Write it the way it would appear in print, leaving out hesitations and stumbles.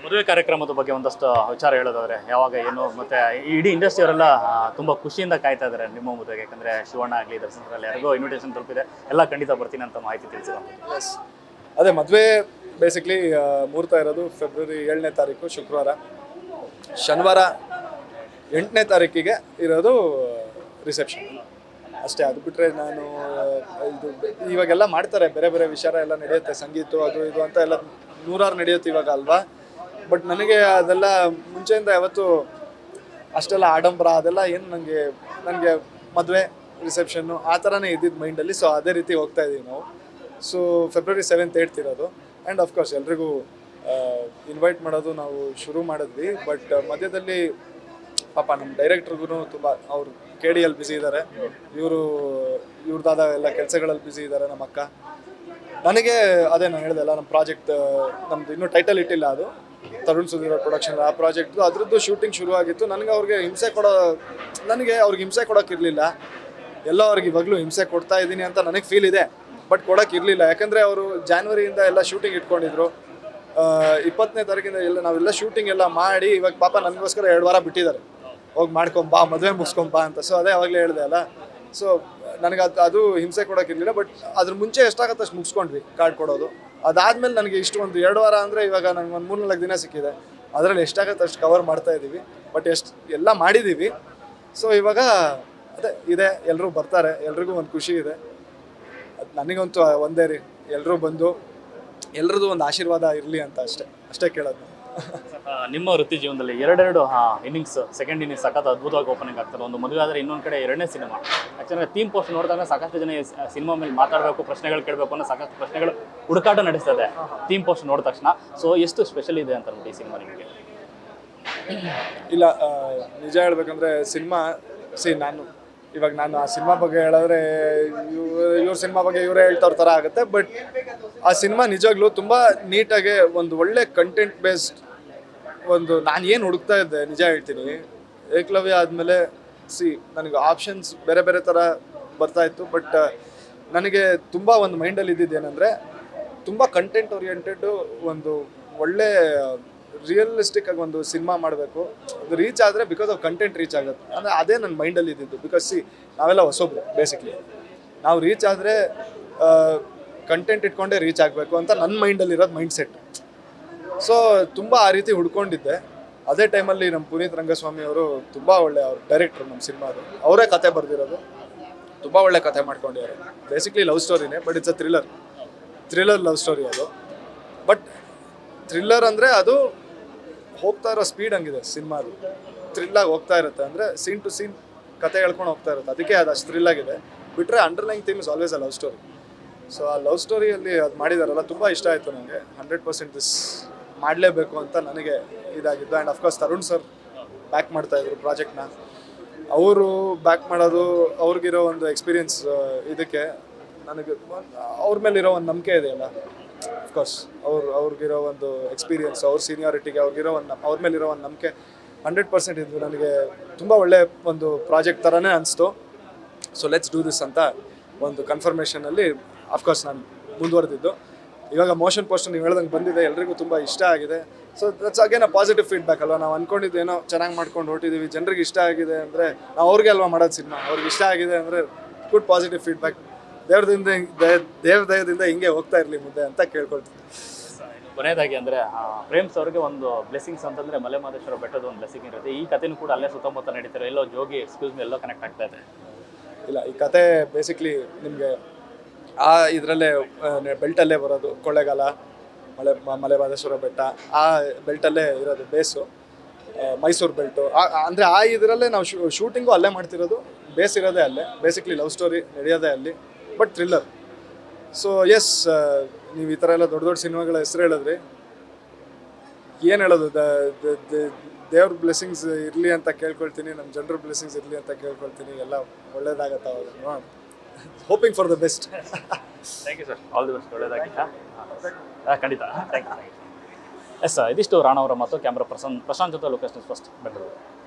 ಮದುವೆ ಕಾರ್ಯಕ್ರಮದ ಬಗ್ಗೆ ಒಂದಷ್ಟು ವಿಚಾರ ಹೇಳೋದಾದ್ರೆ ಯಾವಾಗ ಏನು ಮತ್ತೆ ಇಡೀ ಇಂಡಸ್ಟ್ರಿ ಅವರೆಲ್ಲ ತುಂಬ ಖುಷಿಯಿಂದ ಕಾಯ್ತಾ ಇದ್ದಾರೆ ನಿಮ್ಮ ಮದುವೆಗೆ. ಯಾಕಂದ್ರೆ ಶಿವಣ್ಣ ಆಗಲಿ ದರ್ಶನದಲ್ಲಿ ಯಾರಿಗೋ ಇನ್ವಿಟೇಷನ್ ತಲುಪಿದೆ, ಎಲ್ಲ ಖಂಡಿತ ಬರ್ತೀನಿ ಅಂತ ಮಾಹಿತಿ ತಿಳಿಸಿದ್ರು. ಎಸ್, ಅದೇ ಮದುವೆ ಬೇಸಿಕ್ಲಿ ಮುಹೂರ್ತ ಇರೋದು ಫೆಬ್ರವರಿ 7ನೇ ತಾರೀಕು ಶುಕ್ರವಾರ. ಶನಿವಾರ 8ನೇ ತಾರೀಕಿಗೆ ಇರೋದು ರಿಸೆಪ್ಷನ್ ಅಷ್ಟೇ. ಅದು ಬಿಟ್ಟರೆ ನಾನು ಇದು ಇವಾಗೆಲ್ಲ ಮಾಡ್ತಾರೆ, ಬೇರೆ ಬೇರೆ ವಿಚಾರ ಎಲ್ಲ ನಡೆಯುತ್ತೆ, ಸಂಗೀತ ಅದು ಇದು ಅಂತ ಎಲ್ಲ ನೂರಾರು ನಡೆಯುತ್ತೆ ಇವಾಗ ಅಲ್ವಾ. ಬಟ್ ನನಗೆ ಅದೆಲ್ಲ ಮುಂಚೆಯಿಂದ ಯಾವತ್ತು ಅಷ್ಟೆಲ್ಲ ಆಡಂಬರ ಅದೆಲ್ಲ ಏನು ನನಗೆ ಮದುವೆ ರಿಸೆಪ್ಷನ್ನು ಆ ಥರನೇ ಇದ್ದಿದ್ದು ಮೈಂಡಲ್ಲಿ. ಸೊ ಅದೇ ರೀತಿ ಹೋಗ್ತಾ ಇದ್ದೀವಿ ನಾವು. ಸೊ ಫೆಬ್ರವರಿ 7th 8th ಇರೋದು. ಆ್ಯಂಡ್ ಅಫ್ಕೋರ್ಸ್ ಎಲ್ರಿಗೂ ಇನ್ವೈಟ್ ಮಾಡೋದು ನಾವು ಶುರು ಮಾಡಿದ್ವಿ. ಬಟ್ ಮಧ್ಯದಲ್ಲಿ ಪಾಪ ನಮ್ಮ ಡೈರೆಕ್ಟ್ರಿಗೂ ತುಂಬ ಅವರು KD ಬ್ಯುಸಿ ಇದ್ದಾರೆ, ಇವ್ರದಾದ ಎಲ್ಲ ಕೆಲಸಗಳಲ್ಲಿ ಬ್ಯುಸಿ ಇದ್ದಾರೆ ನಮ್ಮ ಅಕ್ಕ. ನನಗೆ ಅದೇ ನಾನು ಹೇಳಿದೆ ಅಲ್ಲ, ನಮ್ಮ ಪ್ರಾಜೆಕ್ಟ್ ನಮ್ದು ಇನ್ನೂ ಟೈಟಲ್ ಇಟ್ಟಿಲ್ಲ, ಅದು ತರುಣ್ ಸುಧೀರ್ ಪ್ರೊಡಕ್ಷನ್ ಆ ಪ್ರಾಜೆಕ್ಟ್ದು ಅದರದ್ದು ಶೂಟಿಂಗ್ ಶುರುವಾಗಿತ್ತು. ನನಗೆ ಅವ್ರಿಗೆ ಹಿಂಸೆ ಕೊಡೋಕ್ಕಿರಲಿಲ್ಲ. ಎಲ್ಲ ಅವ್ರಿಗೆ ಇವಾಗಲೂ ಹಿಂಸೆ ಕೊಡ್ತಾ ಇದ್ದೀನಿ ಅಂತ ನನಗೆ ಫೀಲ್ ಇದೆ, ಬಟ್ ಕೊಡೋಕ್ಕಿರಲಿಲ್ಲ. ಯಾಕಂದರೆ ಅವರು ಜಾನ್ವರಿಯಿಂದ ಎಲ್ಲ ಶೂಟಿಂಗ್ ಇಟ್ಕೊಂಡಿದ್ರು. 20ನೇ ತಾರೀಕಿಂದ ಎಲ್ಲ ನಾವೆಲ್ಲ ಶೂಟಿಂಗ್ ಎಲ್ಲ ಮಾಡಿ ಇವಾಗ ಪಾಪ ನನಗೋಸ್ಕರ 2 ವಾರ ಬಿಟ್ಟಿದ್ದಾರೆ, ಹೋಗಿ ಮಾಡ್ಕೊಂಬಾ ಮದುವೆ ಮುಗಿಸ್ಕೊಂಬಾ ಅಂತ. ಸೊ ಅದೇ ಅವಾಗಲೇ ಹೇಳಿದೆ ಅಲ್ಲ. ಸೊ ನನಗೆ ಅದು ಹಿಂಸೆ ಕೊಡೋಕ್ಕಿರಲಿಲ್ಲ. ಬಟ್ ಅದ್ರ ಮುಂಚೆ ಎಷ್ಟಾಗತ್ತೆ ಅಷ್ಟು ಮುಗಿಸ್ಕೊಂಡ್ವಿ ಕಾರ್ಡ್ ಕೊಡೋದು. ಅದಾದಮೇಲೆ ನನಗೆ ಇಷ್ಟು ಒಂದು 2 ವಾರ ಅಂದರೆ ಇವಾಗ ನನಗೆ ಒಂದು 3-4 ದಿನ ಸಿಕ್ಕಿದೆ. ಅದರಲ್ಲಿ ಎಷ್ಟಾಗತ್ತೆ ಅಷ್ಟು ಕವರ್ ಮಾಡ್ತಾ ಇದ್ದೀವಿ. ಬಟ್ ಎಲ್ಲ ಮಾಡಿದ್ದೀವಿ. ಸೊ ಇವಾಗ ಅದೇ ಇದೆ, ಎಲ್ಲರೂ ಬರ್ತಾರೆ, ಎಲ್ರಿಗೂ ಒಂದು ಖುಷಿ ಇದೆ. ಅದು ನನಗಂತೂ ಒಂದೇ ರೀ, ಎಲ್ಲರೂ ಬಂದು ಎಲ್ರದ್ದು ಒಂದು ಆಶೀರ್ವಾದ ಇರಲಿ ಅಂತ ಅಷ್ಟೇ ಕೇಳೋದು. ನಿಮ್ಮ ವೃತ್ತಿ ಜೀವನದಲ್ಲಿ 2 ಇನ್ನಿಂಗ್ಸ್, ಸೆಕೆಂಡ್ ಇನ್ನಿಂಗ್ಸ್ ಸಖತ್ ಅದ್ಭುತವಾಗಿ ಓಪನಿಂಗ್ ಆಗ್ತಾರೆ. ಒಂದು ಮದುವೆ ಆದರೆ ಇನ್ನೊಂದು ಕಡೆ 2ನೇ ಸಿನಿಮಾ. ಆ್ಯಕ್ಚುಲಿ ಥೀಮ್ ಪೋಸ್ಟ್ ನೋಡಿದಾಗ ಸಾಕಷ್ಟು ಜನ ಸಿನಿಮಾ ಮೇಲೆ ಮಾತಾಡಬೇಕು, ಪ್ರಶ್ನೆಗಳು ಕೇಳಬೇಕು ಅನ್ನೋ ಸಾಕಷ್ಟು ಪ್ರಶ್ನೆಗಳು ಹುಡುಕಾಟ ನಡೆಸ್ತದೆ ಥೀಮ್ ಪೋಸ್ಟ್ ನೋಡಿದ ತಕ್ಷಣ. ಸೊ ಎಷ್ಟು ಸ್ಪೆಷಲ್ ಇದೆ ಅಂತ ಈ ಸಿನಿಮಾ ನಿಮಗೆ? ಇಲ್ಲ, ನಿಜ ಹೇಳ್ಬೇಕಂದ್ರೆ ಸಿನಿಮಾ ನಾನು ಆ ಸಿನಿಮಾ ಬಗ್ಗೆ ಹೇಳಿದ್ರೆ ಇವ್ರ ಸಿನಿಮಾ ಬಗ್ಗೆ ಇವರೇ ಹೇಳ್ತಾ ಥರ ಆಗುತ್ತೆ. ಬಟ್ ಆ ಸಿನಿಮಾ ನಿಜವಾಗ್ಲೂ ತುಂಬ ನೀಟಾಗಿ ಒಂದು ಒಳ್ಳೆ ಕಂಟೆಂಟ್ ಬೇಸ್ಡ್ ಒಂದು ನಾನು ಏನು ಹುಡುಕ್ತಾ ಇದ್ದೆ ನಿಜ ಹೇಳ್ತೀನಿ. ಏಕಲವ್ಯ ಆದಮೇಲೆ ನನಗೆ ಆಪ್ಷನ್ಸ್ ಬೇರೆ ಬೇರೆ ಥರ ಬರ್ತಾಯಿತ್ತು. ಬಟ್ ನನಗೆ ತುಂಬ ಒಂದು ಮೈಂಡಲ್ಲಿ ಇದ್ದಿದ್ದೇನೆಂದರೆ ತುಂಬ ಕಂಟೆಂಟ್ ಓರಿಯೆಂಟೆಡ್ ಒಂದು ಒಳ್ಳೆ ರಿಯಲಿಸ್ಟಿಕ್ ಆಗಿ ಒಂದು ಸಿನಿಮಾ ಮಾಡಬೇಕು. ಅದು ರೀಚ್ ಆದರೆ ಬಿಕಾಸ್ ಆಫ್ ಕಂಟೆಂಟ್ ರೀಚ್ ಆಗುತ್ತೆ ಅಂದರೆ ಅದೇ ನನ್ನ ಮೈಂಡಲ್ಲಿ ಇದ್ದಿದ್ದು. ಬಿಕಾಸ್ ನಾವೆಲ್ಲ ಹೊಸೊಬ್ರು, ಬೇಸಿಕ್ಲಿ ನಾವು ರೀಚ್ ಆದರೆ ಕಂಟೆಂಟ್ ಇಟ್ಕೊಂಡೇ ರೀಚ್ ಆಗಬೇಕು ಅಂತ ನನ್ನ ಮೈಂಡಲ್ಲಿರೋದು ಮೈಂಡ್ ಸೆಟ್. ಸೊ ತುಂಬ ಆ ರೀತಿ ಹುಡ್ಕೊಂಡಿದ್ದೆ. ಅದೇ ಟೈಮಲ್ಲಿ ನಮ್ಮ ಪುನೀತ್ ರಂಗಸ್ವಾಮಿ ಅವರು ತುಂಬ ಒಳ್ಳೆ ಅವ್ರ ಡೈರೆಕ್ಟ್ರು ನಮ್ಮ ಸಿನಿಮಾದು, ಅವರೇ ಕತೆ ಬರೆದಿರೋದು, ತುಂಬ ಒಳ್ಳೆ ಕತೆ ಮಾಡ್ಕೊಂಡಿದ್ದಾರೆ. ಬೇಸಿಕ್ಲಿ ಲವ್ ಸ್ಟೋರಿನೇ, but it's a thriller love story ಅದು. ಬಟ್ ಥ್ರಿಲ್ಲರ್ ಅಂದರೆ ಅದು ಹೋಗ್ತಾ ಇರೋ ಸ್ಪೀಡ್ ಹಂಗಿದೆ ಸಿನಿಮಾದು, ಥ್ರಿಲ್ಲಾಗಿ ಹೋಗ್ತಾ ಇರುತ್ತೆ. ಅಂದರೆ ಸೀನ್ ಟು ಸೀನ್ ಕತೆ ಹೇಳ್ಕೊಂಡು ಹೋಗ್ತಾ ಇರುತ್ತೆ, ಅದಕ್ಕೆ ಅದು ಅಷ್ಟು ಥ್ರಿಲ್ಲಾಗಿದೆ. ಬಿಟ್ಟರೆ underline theme is always a love story. So ಆ ಲವ್ ಸ್ಟೋರಿಯಲ್ಲಿ ಅದು ಮಾಡಿದಾರಲ್ಲ, ತುಂಬ ಇಷ್ಟ ಆಯಿತು ನನಗೆ. 100% ದಿಸ್ ಮಾಡಲೇಬೇಕು ಅಂತ ನನಗೆ ಇದಾಗಿದ್ದು. And of course Tarun sir back ಮಾಡ್ತಾಯಿದ್ರು ಪ್ರಾಜೆಕ್ಟ್ನ. ಅವರು ಬ್ಯಾಕ್ ಮಾಡೋದು, ಅವ್ರಿಗಿರೋ ಒಂದು ಎಕ್ಸ್ಪೀರಿಯನ್ಸ್, ಇದಕ್ಕೆ ನನಗೆ ಅವ್ರ ಮೇಲಿರೋ ಒಂದು ನಂಬಿಕೆ ಇದೆಯಲ್ಲ. ಅಫ್ಕೋರ್ಸ್ ಅವ್ರಿಗಿರೋ ಒಂದು ಎಕ್ಸ್ಪೀರಿಯನ್ಸ್, ಅವ್ರ ಸೀನಿಯಾರಿಟಿಗೆ ಅವ್ರ ಮೇಲಿರೋ ಒಂದು ನಂಬಿಕೆ 100% ಇದು ನನಗೆ ತುಂಬ ಒಳ್ಳೆ ಒಂದು ಪ್ರಾಜೆಕ್ಟ್ ಥರನೇ ಅನಿಸ್ತು. ಸೊ ಲೆಟ್ಸ್ ಡೂ ದಿಸ್ ಅಂತ ಒಂದು ಕನ್ಫರ್ಮೇಷನಲ್ಲಿ ಅಫ್ಕೋರ್ಸ್ ನಾನು ಮುಂದುವರೆದಿದ್ದು. ಇವಾಗ ಮೋಷನ್ ಪೋಸ್ಟರ್ ನೀವು ಹೇಳ್ದಂಗೆ ಬಂದಿದೆ, ಎಲ್ರಿಗೂ ತುಂಬ ಇಷ್ಟ ಆಗಿದೆ. So that's again a positive feedback ಅಲ್ವಾ. ನಾವು ಅಂದ್ಕೊಂಡಿದ್ದು ಏನೋ ಚೆನ್ನಾಗಿ ಮಾಡ್ಕೊಂಡು ಹೊರಟಿದ್ದೀವಿ, ಜನರಿಗೆ ಇಷ್ಟ ಆಗಿದೆ ಅಂದರೆ ನಾವು ಅವ್ರಿಗೆ ಅಲ್ವಾ ಮಾಡೋದು ಸಿನಿಮಾ. ಅವ್ರಿಗೆ ಇಷ್ಟ ಆಗಿದೆ ಅಂದರೆ ಗುಡ್ ಪಾಸಿಟಿವ್ ಫೀಡ್ಬ್ಯಾಕ್. ದೇವ್ರ ದಯದಿಂದ ಹಿಂಗೆ ಹೋಗ್ತಾ ಇರಲಿ ಮುಂದೆ ಅಂತ ಕೇಳ್ಕೊಳ್ತೀನಿ. ಕೊನೆಯದಾಗಿ ಅಂದರೆ ಪ್ರೇಮ್ಸ್ ಅವ್ರಿಗೆ ಒಂದು ಬ್ಲೆಸ್ಸಿಂಗ್ಸ್ ಅಂತಂದರೆ ಮಲೆ ಮಹದೇಶ್ವರ ಬೆಟ್ಟದ ಒಂದು ಬ್ಲೆಸ್ಸಿಂಗ್ ಇರುತ್ತೆ. ಈ ಕಥೆನೂ ಕೂಡ ಅಲ್ಲೇ ಸುತ್ತಮುತ್ತ ನಡೀತಾರೆ, ಎಲ್ಲೋ ಜೋಗಿ ಎಲ್ಲೋ ಕನೆಕ್ಟ್ ಆಗ್ತಾ ಇದೆ. ಇಲ್ಲ, ಈ ಕತೆ ಬೇಸಿಕ್ಲಿ ನಿಮಗೆ ಆ ಇದರಲ್ಲೇ ಬೆಲ್ಟಲ್ಲೇ ಬರೋದು. ಕೊಳ್ಳೇಗಾಲ, ಮಲೆ ಮಹದೇಶ್ವರ ಬೆಟ್ಟ, ಆ ಬೆಲ್ಟಲ್ಲೇ ಇರೋದು ಬೇಸು. ಮೈಸೂರು ಬೆಲ್ಟು ಅಂದರೆ ಆ ಇದರಲ್ಲೇ ನಾವು ಶೂಟಿಂಗು ಅಲ್ಲೇ ಮಾಡ್ತಿರೋದು. ಬೇಸ್ ಇರೋದೇ ಅಲ್ಲೇ. ಬೇಸಿಕ್ಲಿ ಲವ್ ಸ್ಟೋರಿ ನಡೆಯೋದೇ ಅಲ್ಲಿ, ಬಟ್ ಥ್ರಿಲ್ಲರ್. ಸೊ ಎಸ್, ನೀವು ಈ ಥರ ಎಲ್ಲ ದೊಡ್ಡ ದೊಡ್ಡ ಸಿನಿಮಾಗಳ ಹೆಸರು ಹೇಳಿದ್ರಿ, ಏನು ಹೇಳೋದು, ದೇವ್ರ ಬ್ಲೆಸ್ಸಿಂಗ್ಸ್ ಇರಲಿ ಅಂತ ಕೇಳ್ಕೊಳ್ತೀನಿ, ನಮ್ಮ ಜನರ ಬ್ಲೆಸ್ಸಿಂಗ್ಸ್ ಇರಲಿ ಅಂತ ಕೇಳ್ಕೊಳ್ತೀನಿ. ಎಲ್ಲ ಒಳ್ಳೇದಾಗತ್ತೆ ಅವಾಗ. Hoping for the best. Thank you sir, all the best. ಒಳ್ಳೇದಾಗಿ ಖಂಡಿತ. Thank you. ಎಸ್, ಇದಿಷ್ಟು ರಾಣಾ ಅವರ ಮತ್ತು ಕ್ಯಾಮ್ರಾ ಪ್ರಶಾಂತ್ ಜೊತೆ ಲೊಕೇಶನ್ ಫಸ್ಟ್ ಬೆಂಗಳೂರು.